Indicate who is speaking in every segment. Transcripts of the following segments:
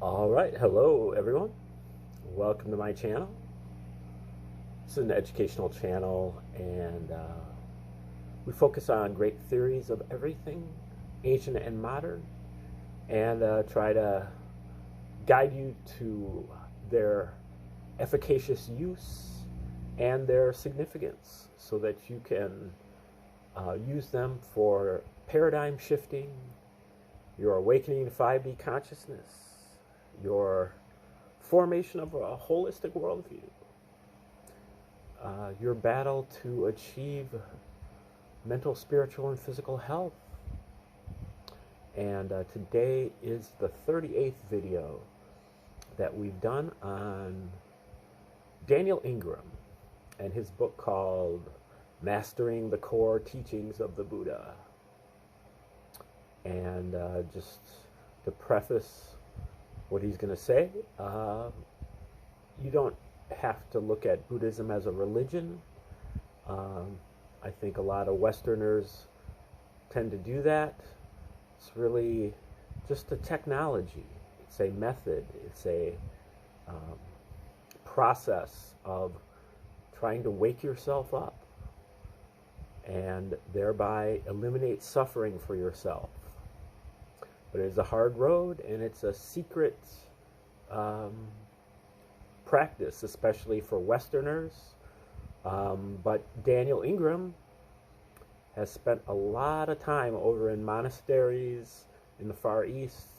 Speaker 1: All right, hello everyone. Welcome to my channel. This is an educational channel, and we focus on great theories of everything, ancient and modern, and try to guide you to their efficacious use and their significance so that you can use them for paradigm shifting, your awakening to 5D consciousness, your formation of a holistic worldview, your battle to achieve mental, spiritual, and physical health. And today is the 38th video that we've done on Daniel Ingram and his book called Mastering the Core Teachings of the Buddha. And just to preface what he's going to say, you don't have to look at Buddhism as a religion. I think a lot of Westerners tend to do that. It's really just a technology. It's a method. It's a process of trying to wake yourself up and thereby eliminate suffering for yourself. But it's a hard road, and it's a secret practice, especially for Westerners. But Daniel Ingram has spent a lot of time over in monasteries in the Far East,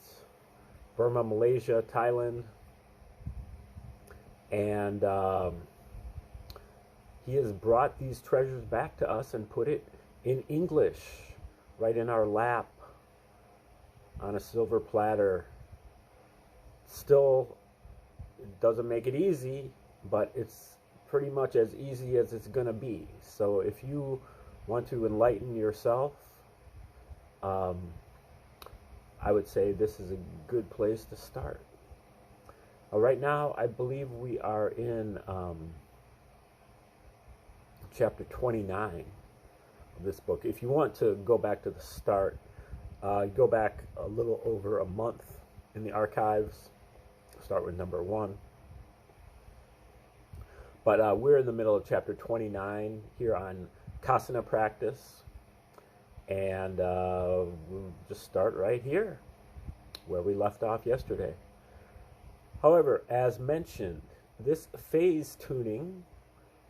Speaker 1: Burma, Malaysia, Thailand, and he has brought these treasures back to us and put it in English right in our lap on a silver platter. Still, it doesn't make it easy, but it's pretty much as easy as it's going to be. So if you want to enlighten yourself, I would say this is a good place to start. Right now, I believe we are in chapter 29 of this book. If you want to go back to the start, go back a little over a month in the archives. Start with number 1. But we're in the middle of chapter 29 here on Kasana practice. And we'll just start right here where we left off yesterday. However, as mentioned, this phase tuning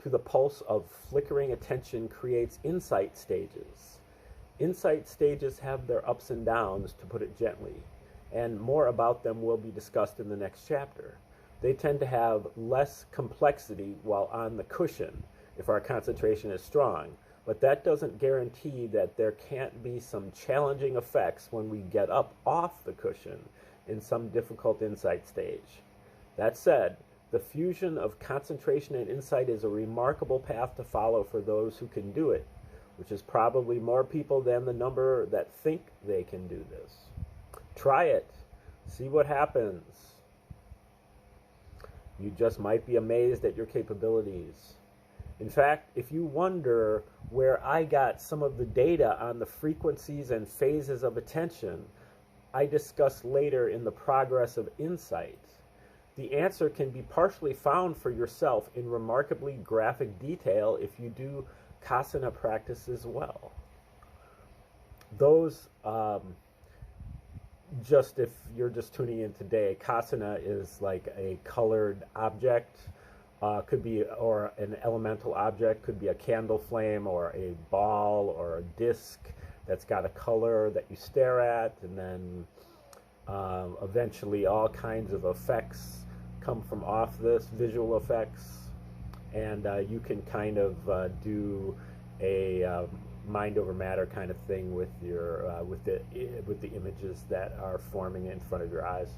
Speaker 1: to the pulse of flickering attention creates insight stages. Insight stages have their ups and downs, to put it gently, and more about them will be discussed in the next chapter. They tend to have less complexity while on the cushion if our concentration is strong, but that doesn't guarantee that there can't be some challenging effects when we get up off the cushion in some difficult insight stage. That said, the fusion of concentration and insight is a remarkable path to follow for those who can do it, which is probably more people than the number that think they can do this. Try it. See what happens. You just might be amazed at your capabilities. In fact, if you wonder where I got some of the data on the frequencies and phases of attention I discuss later in the progress of insight, the answer can be partially found for yourself in remarkably graphic detail if you do Kasana practice as well. Those, just if you're just tuning in today, Kasana is like a colored object, could be, or an elemental object, could be a candle flame or a ball or a disc that's got a color that you stare at, and then eventually all kinds of effects come from off this, visual effects, and you can kind of do a mind over matter kind of thing with your with the images that are forming in front of your eyes.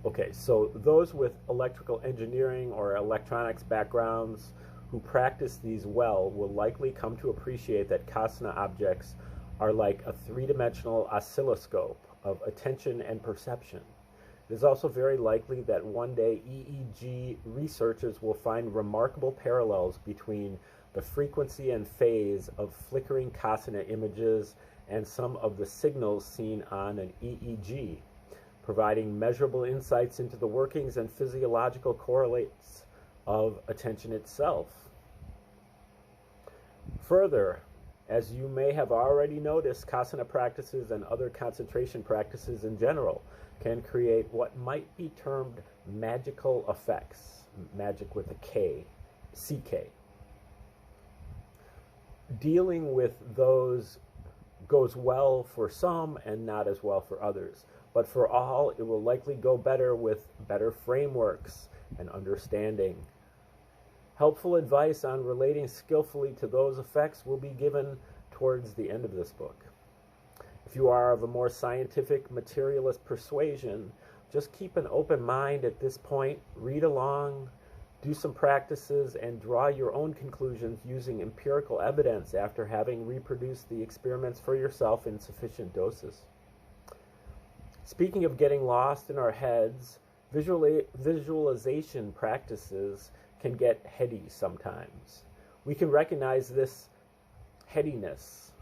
Speaker 1: Okay, so those with electrical engineering or electronics backgrounds who practice these well will likely come to appreciate that Kasana objects are like a three-dimensional oscilloscope of attention and perception. It is also very likely that one day EEG researchers will find remarkable parallels between the frequency and phase of flickering Kasana images and some of the signals seen on an EEG. providing measurable insights into the workings and physiological correlates of attention itself. Further, as you may have already noticed, kasana practices and other concentration practices in general can create what might be termed magical effects, magic with a K, CK. Dealing with those goes well for some and not as well for others, but for all, it will likely go better with better frameworks and understanding. Helpful advice on relating skillfully to those effects will be given towards the end of this book. If you are of a more scientific, materialist persuasion, just keep an open mind at this point, read along, do some practices, and draw your own conclusions using empirical evidence after having reproduced the experiments for yourself in sufficient doses. Speaking of getting lost in our heads, visualization practices can get heady sometimes. We can recognize this headiness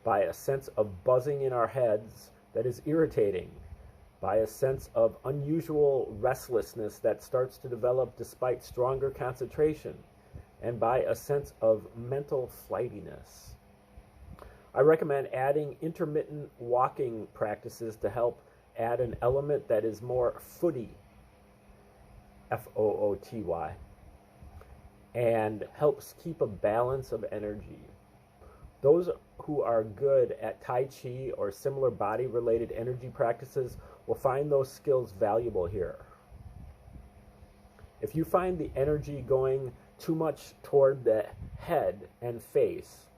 Speaker 1: by a sense of buzzing in our heads that is irritating, by a sense of unusual restlessness that starts to develop despite stronger concentration, and by a sense of mental flightiness. I recommend adding intermittent walking practices to help add an element that is more footy, F-O-O-T-Y, and helps keep a balance of energy. Those who are good at Tai Chi or similar body-related energy practices will find those skills valuable here. If you find the energy going too much toward the head and face,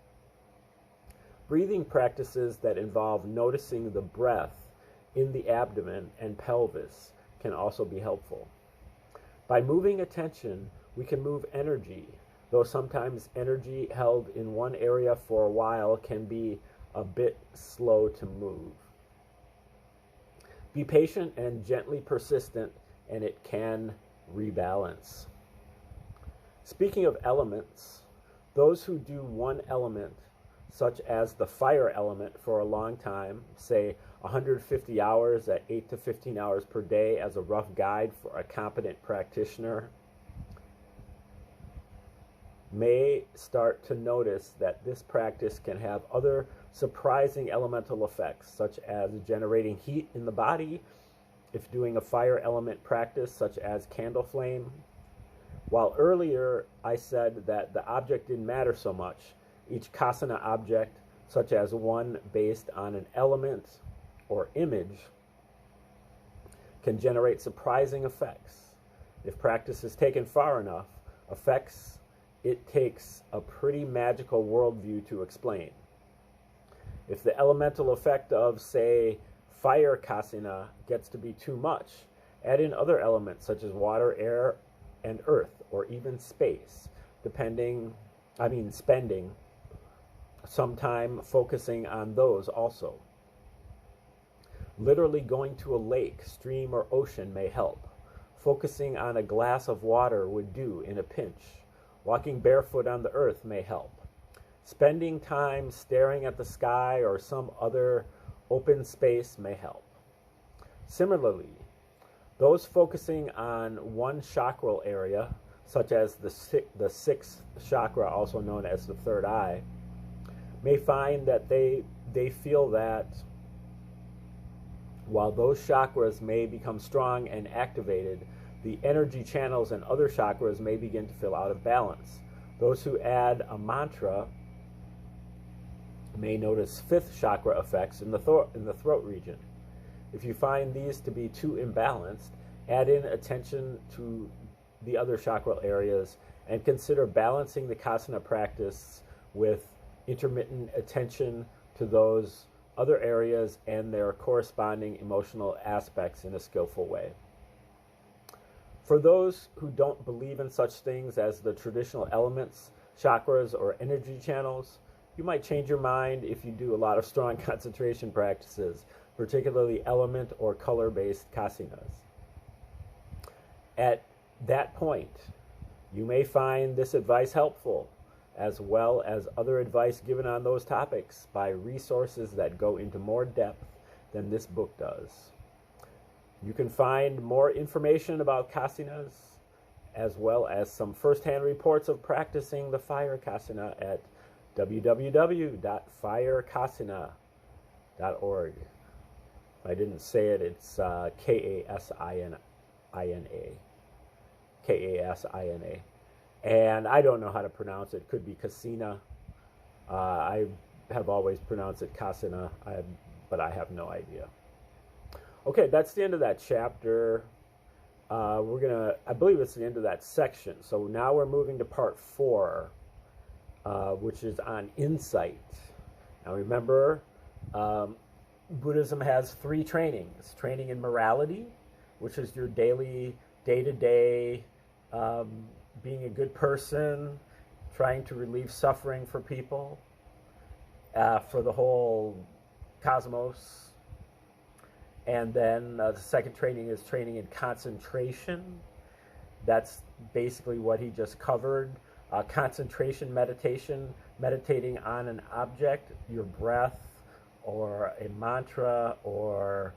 Speaker 1: breathing practices that involve noticing the breath in the abdomen and pelvis can also be helpful. By moving attention, we can move energy, though sometimes energy held in one area for a while can be a bit slow to move. Be patient and gently persistent, and it can rebalance. Speaking of elements, those who do one element, such as the fire element, for a long time, say 150 hours at 8 to 15 hours per day as a rough guide for a competent practitioner, may start to notice that this practice can have other surprising elemental effects, such as generating heat in the body if doing a fire element practice such as candle flame. While earlier I said that the object didn't matter so much, each kasana object, such as one based on an element or image, can generate surprising effects. If practice is taken far enough, effects it takes a pretty magical worldview to explain. If the elemental effect of, say, fire kasana gets to be too much, add in other elements such as water, air, and earth, or even space, spending some time focusing on those also. Literally going to a lake, stream, or ocean may help. Focusing on a glass of water would do in a pinch. Walking barefoot on the earth may help. Spending time staring at the sky or some other open space may help. Similarly, those focusing on one chakral area, such as the sixth chakra, also known as the third eye, may find that they feel that while those chakras may become strong and activated, the energy channels and other chakras may begin to feel out of balance. Those who add a mantra may notice fifth chakra effects in the throat region. If you find these to be too imbalanced, add in attention to the other chakral areas and consider balancing the kasana practice with intermittent attention to those other areas and their corresponding emotional aspects in a skillful way. For those who don't believe in such things as the traditional elements, chakras, or energy channels, you might change your mind if you do a lot of strong concentration practices, particularly element or color-based kasanas. At that point, you may find this advice helpful, as well as other advice given on those topics by resources that go into more depth than this book does. You can find more information about kasinas, as well as some first-hand reports of practicing the fire kasina at www.firekasina.org. If I didn't say it, it's Kasina. Kasina. And I don't know how to pronounce it. Could be Casina. I have always pronounced it Kasina, but I have no idea. Okay, that's the end of that chapter. I believe it's the end of that section. So now we're moving to part 4, which is on insight. Now remember, Buddhism has 3 trainings. Training in morality, which is your daily, day-to-day, being a good person, trying to relieve suffering for people, for the whole cosmos. And then the second training is training in concentration. That's basically what he just covered. Concentration meditation, meditating on an object, your breath, or a mantra, or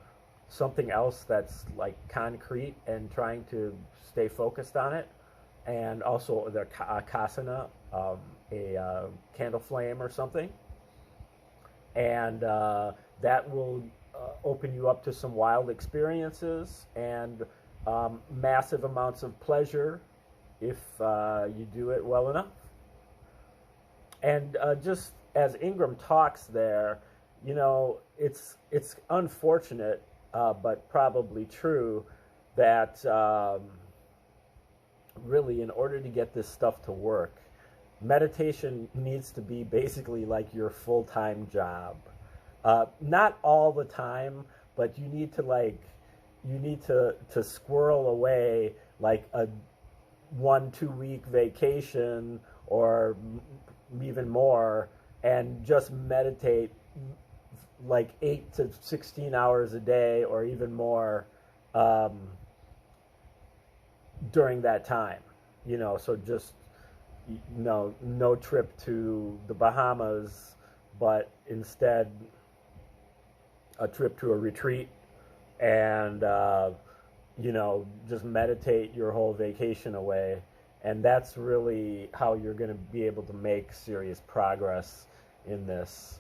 Speaker 1: something else that's like concrete, and trying to stay focused on it. And also the kasana, a candle flame or something. And that will open you up to some wild experiences and massive amounts of pleasure if you do it well enough. And just as Ingram talks there, you know, it's unfortunate, but probably true, that really, in order to get this stuff to work, meditation needs to be basically like your full-time job. Not all the time, but you need to squirrel away like a 1-2 week vacation, or even more, and just meditate like 8 to 16 hours a day, or even more, during that time. You know, so just no trip to the Bahamas, but instead a trip to a retreat, and just meditate your whole vacation away. And that's really how you're going to be able to make serious progress in this.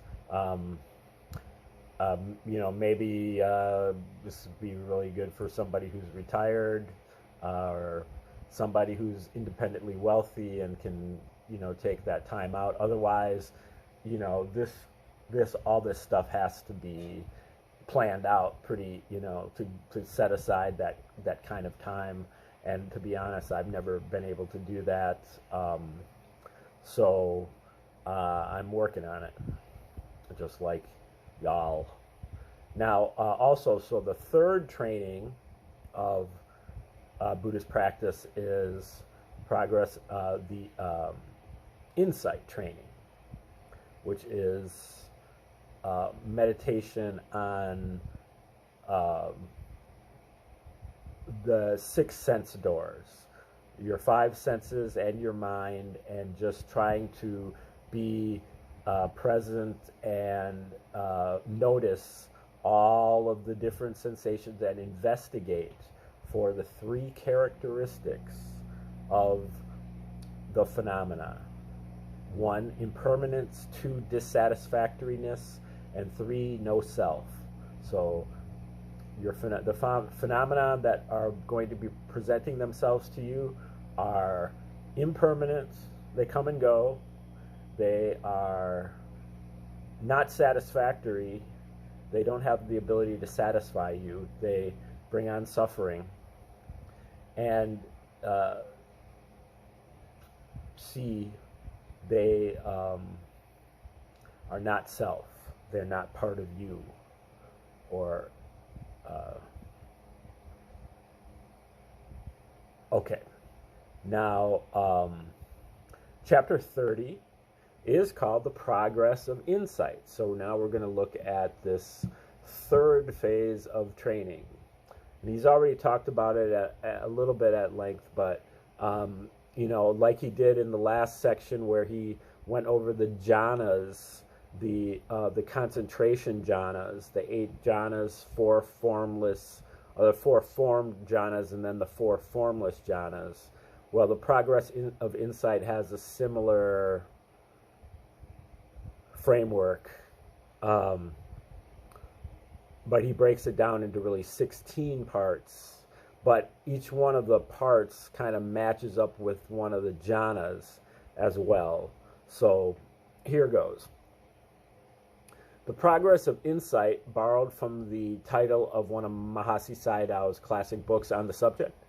Speaker 1: Maybe this would be really good for somebody who's retired, or somebody who's independently wealthy and can, take that time out. Otherwise, all this stuff has to be planned out pretty, to set aside that kind of time. And to be honest, I've never been able to do that. So I'm working on it, just like y'all. Now, also, so the third training of Buddhist practice is the insight training, which is meditation on the 6 sense doors, your 5 senses and your mind, and just trying to be present and notice all of the different sensations and investigate for the 3 characteristics of the phenomena. 1, impermanence; 2, dissatisfactoriness; and 3, no self. So the phenomena that are going to be presenting themselves to you are impermanent. They come and go. They are not satisfactory. They don't have the ability to satisfy you. They bring on suffering. And C, they are not self. They're not part of you. Or okay. Now, chapter 30 is called The Progress of Insight. So now we're going to look at this third phase of training. And he's already talked about it a little bit at length, but like he did in the last section where he went over the jhanas, the concentration jhanas, the 8 jhanas, 4 formless are the four formed jhanas and then the four formless jhanas. Well, the progress of insight has a similar framework, but he breaks it down into really 16 parts. But each one of the parts kind of matches up with one of the jhanas as well. So here goes. The progress of insight, borrowed from the title of one of Mahasi Sayadaw's classic books on the subject,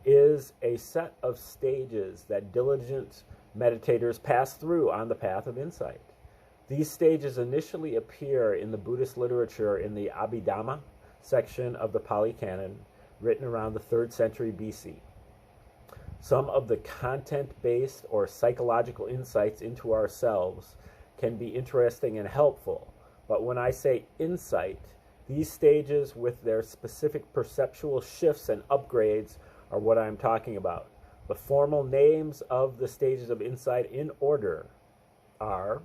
Speaker 1: is a set of stages that diligent meditators pass through on the path of insight. These stages initially appear in the Buddhist literature in the Abhidhamma section of the Pali Canon, written around the 3rd century BC. Some of the content-based or psychological insights into ourselves can be interesting and helpful, but when I say insight, these stages with their specific perceptual shifts and upgrades are what I'm talking about. The formal names of the stages of insight in order are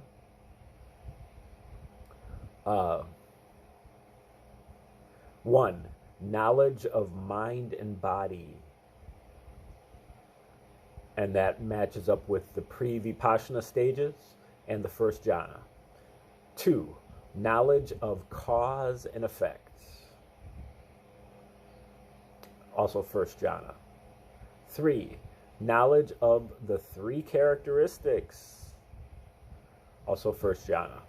Speaker 1: 1. Knowledge of mind and body. And that matches up with the pre-Vipassana stages and the first jhana. 2. Knowledge of cause and effect. Also first jhana. 3. Knowledge of the 3 characteristics. Also first jhana.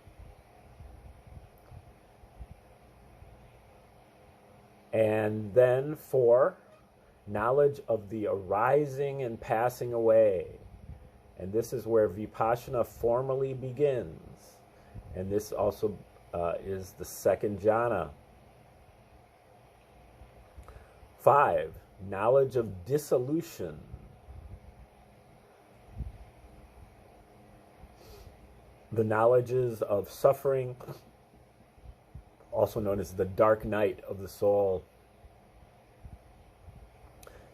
Speaker 1: And then 4, knowledge of the arising and passing away. And this is where Vipassana formally begins. And this also is the second jhana. 5, knowledge of dissolution. The knowledges of suffering, also known as the dark night of the soul.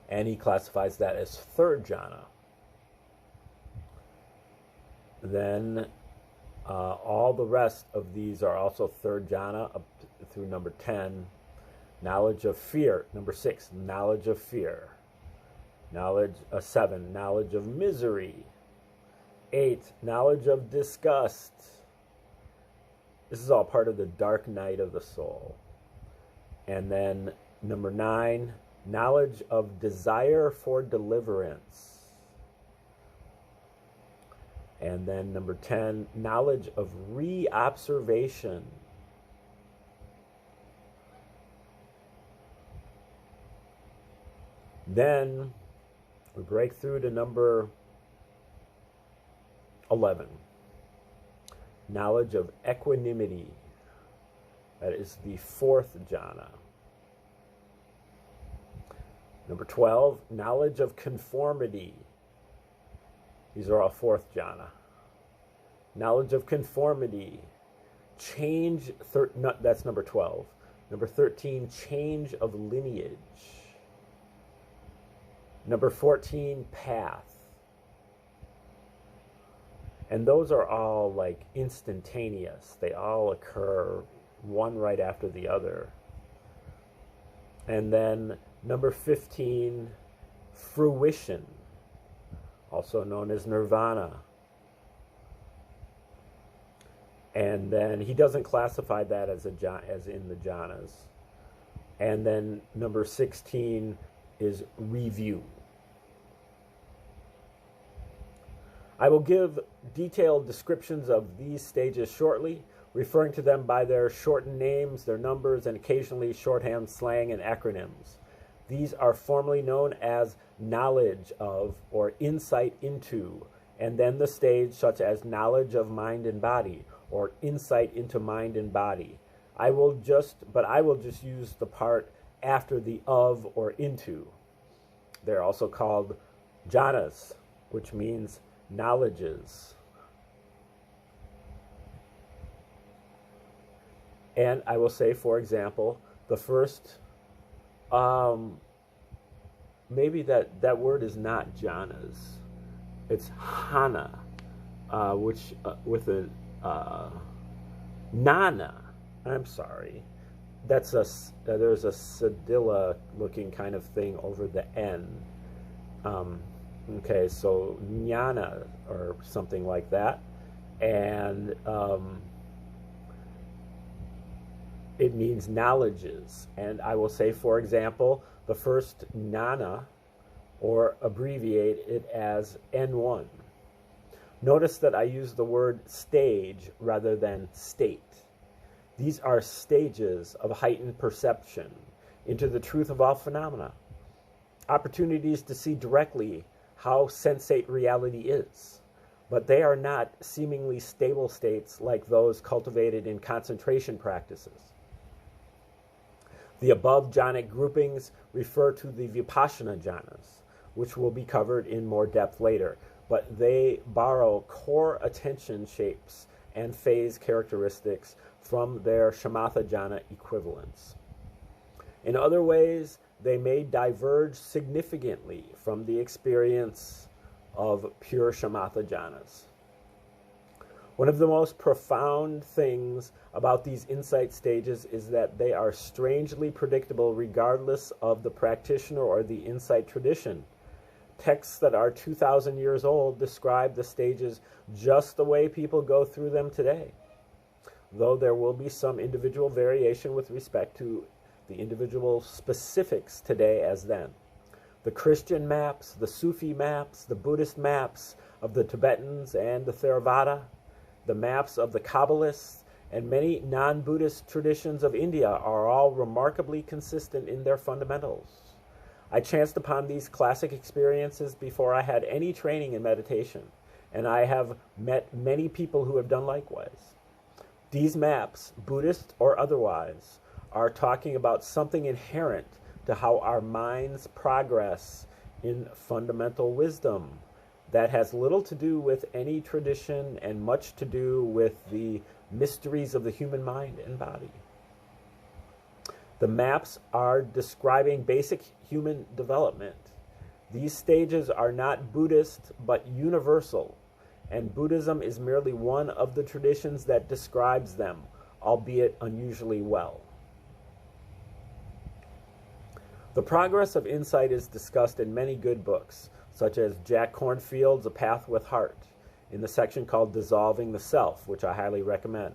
Speaker 1: And he classifies that as third jhana. Then all the rest of these are also third jhana up through number 10. Knowledge of fear. Number 6, knowledge of fear. 7, knowledge of misery. 8, knowledge of disgust. This is all part of the dark night of the soul. And then number 9, knowledge of desire for deliverance. And then number 10, knowledge of reobservation. Then we break through to number 11. Knowledge of equanimity. That is the fourth jhana. Number 12, knowledge of conformity. These are all fourth jhana. Knowledge of conformity. That's number 12. Number 13, change of lineage. Number 14, path. And those are all like instantaneous. They all occur one right after the other. And then number 15, fruition, also known as nirvana. And then he doesn't classify that as in the jhanas. And then number 16 is review. I will give detailed descriptions of these stages shortly, referring to them by their shortened names, their numbers, and occasionally shorthand slang and acronyms. These are formally known as knowledge of or insight into, and then the stage such as knowledge of mind and body or insight into mind and body. I will just use the part after the of or into. They're also called jhanas, which means knowledges. And I will say, for example, the first, maybe that word is not jhanas. It's hana, which with a nana. I'm sorry. there's a cedilla looking kind of thing over the N. Okay, so jnana or something like that, and it means knowledges. And I will say, for example, the first jnana, or abbreviate it as N1. Notice that I use the word stage rather than state. These are stages of heightened perception into the truth of all phenomena, opportunities to see directly how sensate reality is, but they are not seemingly stable states like those cultivated in concentration practices. The above jhanic groupings refer to the vipassana jhanas, which will be covered in more depth later, but they borrow core attention shapes and phase characteristics from their shamatha jhana equivalents. In other ways, they may diverge significantly from the experience of pure shamatha jhanas. One of the most profound things about these insight stages is that they are strangely predictable regardless of the practitioner or the insight tradition. Texts that are 2,000 years old describe the stages just the way people go through them today, though there will be some individual variation with respect to the individual specifics today as then. The Christian maps, the Sufi maps, the Buddhist maps of the Tibetans and the Theravada, the maps of the Kabbalists, and many non-Buddhist traditions of India are all remarkably consistent in their fundamentals. I chanced upon these classic experiences before I had any training in meditation, and I have met many people who have done likewise. These maps, Buddhist or otherwise, are talking about something inherent to how our minds progress in fundamental wisdom that has little to do with any tradition and much to do with the mysteries of the human mind and body. The maps are describing basic human development. These stages are not Buddhist but universal, and Buddhism is merely one of the traditions that describes them, albeit unusually well. The progress of insight is discussed in many good books, such as Jack Kornfield's A Path with Heart, in the section called Dissolving the Self, which I highly recommend.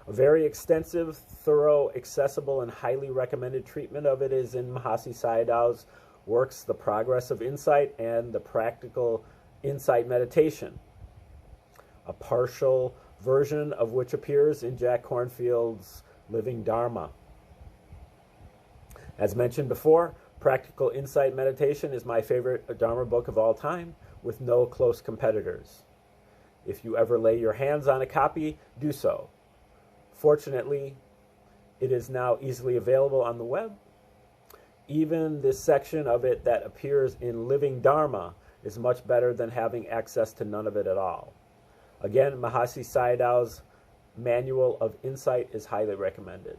Speaker 1: A very extensive, thorough, accessible, and highly recommended treatment of it is in Mahasi Sayadaw's works, The Progress of Insight and The Practical Insight Meditation, a partial version of which appears in Jack Kornfield's Living Dharma. As mentioned before, Practical Insight Meditation is my favorite Dharma book of all time, with no close competitors. If you ever lay your hands on a copy, do so. Fortunately, it is now easily available on the web. Even this section of it that appears in Living Dharma is much better than having access to none of it at all. Again, Mahasi Sayadaw's Manual of Insight is highly recommended.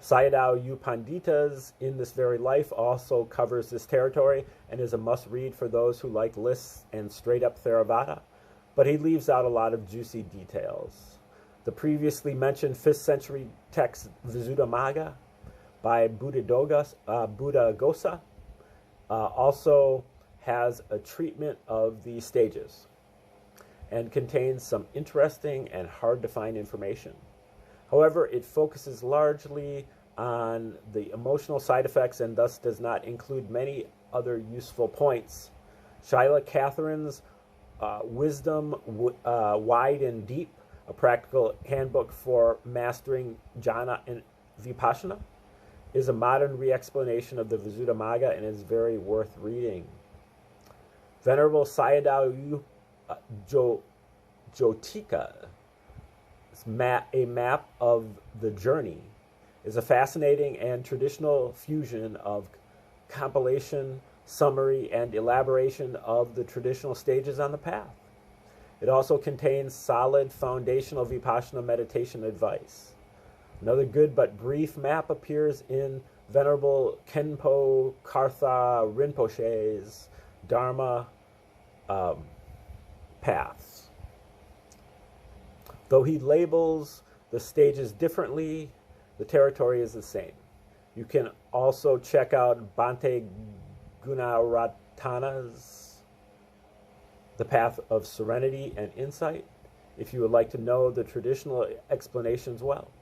Speaker 1: Sayadaw U Pandita's In This Very Life also covers this territory and is a must-read for those who like lists and straight-up Theravada, but he leaves out a lot of juicy details. The previously mentioned 5th century text Visuddhimagga by Buddhaghosa also has a treatment of the stages and contains some interesting and hard-to-find information. However, it focuses largely on the emotional side effects and thus does not include many other useful points. Shyla Catherine's Wisdom Wide and Deep, a practical handbook for mastering jhana and vipassana, is a modern re-explanation of the Visuddhimagga and is very worth reading. Venerable Sayadaw Jotika, a map of the journey, is a fascinating and traditional fusion of compilation, summary, and elaboration of the traditional stages on the path. It also contains solid foundational vipassana meditation advice. Another good but brief map appears in Venerable Khenpo Kartha Rinpoche's Dharma Paths. Though he labels the stages differently, the territory is the same. You can also check out Bhante Gunaratana's The Path of Serenity and Insight if you would like to know the traditional explanations well.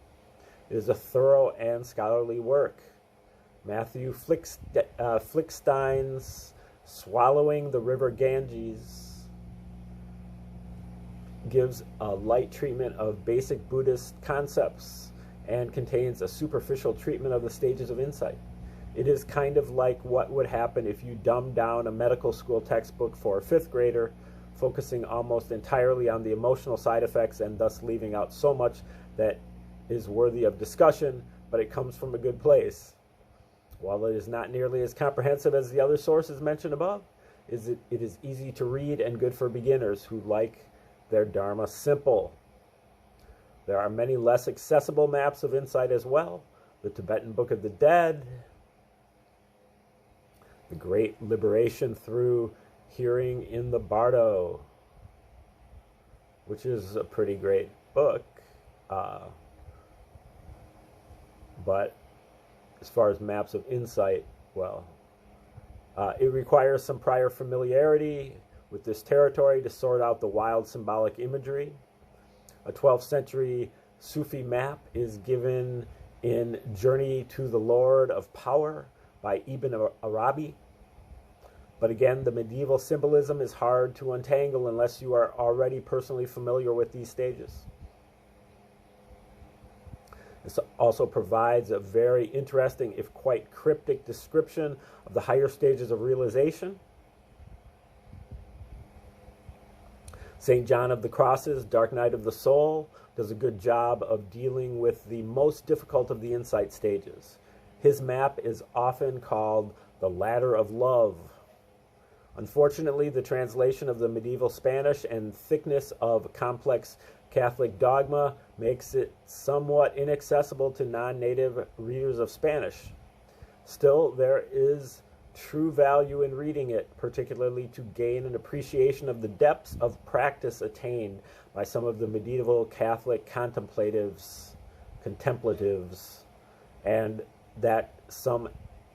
Speaker 1: It is a thorough and scholarly work. Matthew Flickstein's Swallowing the River Ganges gives a light treatment of basic Buddhist concepts and contains a superficial treatment of the stages of insight. It is kind of like what would happen if you dumbed down a medical school textbook for a fifth grader, focusing almost entirely on the emotional side effects and thus leaving out so much that is worthy of discussion, but it comes from a good place. While it is not nearly as comprehensive as the other sources mentioned above, it is easy to read and good for beginners who like their Dharma simple. There are many less accessible maps of insight as well. The Tibetan Book of the Dead, The Great Liberation Through Hearing in the Bardo, which is a pretty great book. But as far as maps of insight, well, it requires some prior familiarity with this territory to sort out the wild symbolic imagery. A 12th century Sufi map is given in Journey to the Lord of Power by Ibn Arabi. But again, the medieval symbolism is hard to untangle unless you are already personally familiar with these stages. This also provides a very interesting, if quite cryptic, description of the higher stages of realization. St. John of the Cross's Dark Night of the Soul does a good job of dealing with the most difficult of the insight stages. His map is often called the Ladder of Love. Unfortunately, the translation of the medieval Spanish and thickness of complex Catholic dogma makes it somewhat inaccessible to non-native readers of Spanish. Still, there is true value in reading it, particularly to gain an appreciation of the depths of practice attained by some of the medieval Catholic contemplatives, and that some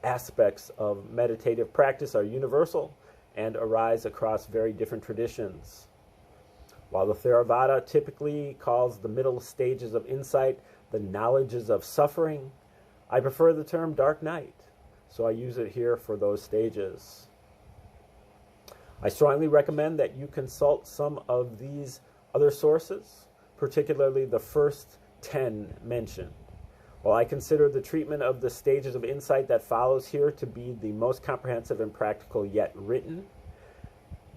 Speaker 1: aspects of meditative practice are universal and arise across very different traditions. While the Theravada typically calls the middle stages of insight the knowledges of suffering, I prefer the term dark night, so I use it here for those stages. I strongly recommend that you consult some of these other sources, particularly the first 10 mentioned. While I consider the treatment of the stages of insight that follows here to be the most comprehensive and practical yet written,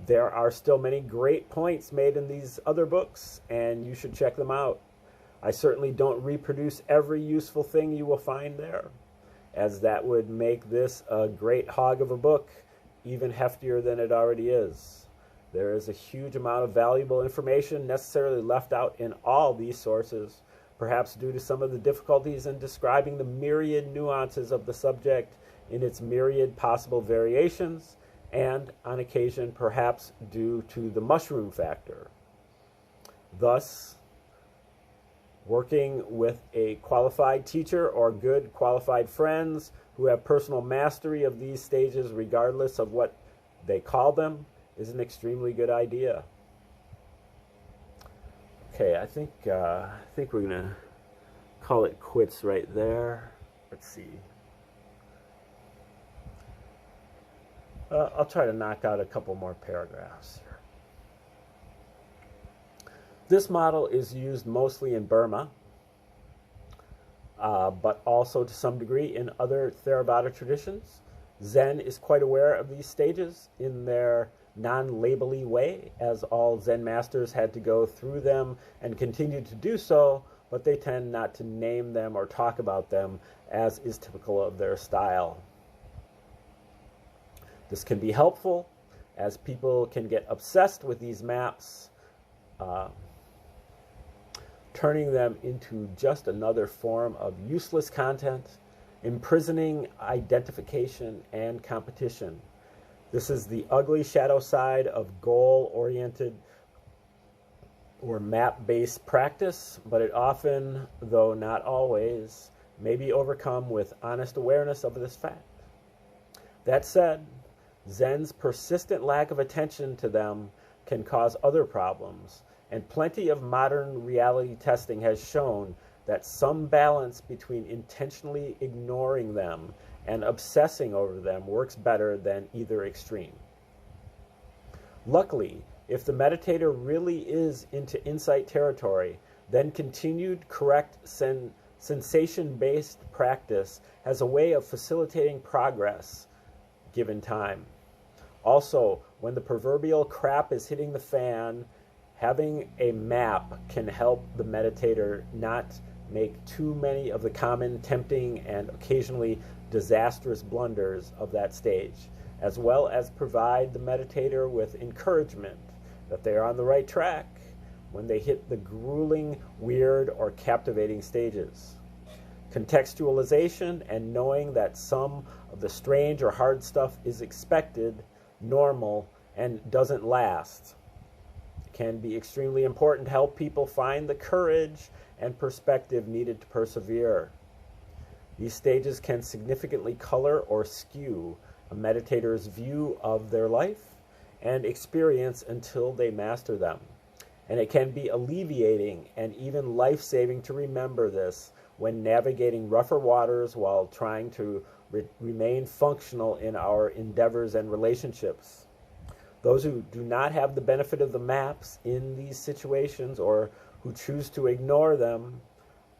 Speaker 1: there are still many great points made in these other books, and you should check them out. I certainly don't reproduce every useful thing you will find there, as that would make this a great hog of a book, even heftier than it already is. There is a huge amount of valuable information necessarily left out in all these sources, perhaps due to some of the difficulties in describing the myriad nuances of the subject in its myriad possible variations, and on occasion perhaps due to the mushroom factor. Thus, working with a qualified teacher or good qualified friends who have personal mastery of these stages regardless of what they call them is an extremely good idea. Okay, I think we're gonna call it quits right there. Let's see. I'll try to knock out a couple more paragraphs here. This model is used mostly in Burma, but also to some degree in other Theravada traditions. Zen is quite aware of these stages in their non-labely way, as all Zen masters had to go through them and continue to do so, but they tend not to name them or talk about them, as is typical of their style. This can be helpful, as people can get obsessed with these maps, turning them into just another form of useless content, imprisoning identification and competition. This is the ugly shadow side of goal-oriented or map-based practice, but it often, though not always, may be overcome with honest awareness of this fact. That said, Zen's persistent lack of attention to them can cause other problems, and plenty of modern reality testing has shown that some balance between intentionally ignoring them and obsessing over them works better than either extreme. Luckily, if the meditator really is into insight territory, then continued correct sensation-based practice has a way of facilitating progress given time. Also, when the proverbial crap is hitting the fan, having a map can help the meditator not make too many of the common, tempting, and occasionally disastrous blunders of that stage, as well as provide the meditator with encouragement that they are on the right track when they hit the grueling, weird, or captivating stages. Contextualization and knowing that some of the strange or hard stuff is expected, normal, and doesn't last can be extremely important to help people find the courage and perspective needed to persevere. These stages can significantly color or skew a meditator's view of their life and experience until they master them. And it can be alleviating and even life-saving to remember this when navigating rougher waters while trying to remain functional in our endeavors and relationships. Those who do not have the benefit of the maps in these situations or who choose to ignore them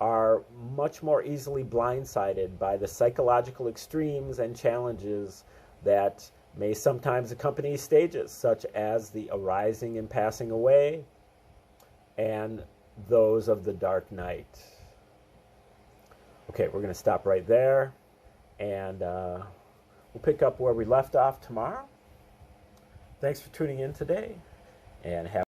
Speaker 1: are much more easily blindsided by the psychological extremes and challenges that may sometimes accompany stages, such as the arising and passing away and those of the dark night. Okay, we're going to stop right there, and we'll pick up where we left off tomorrow. Thanks for tuning in today, and have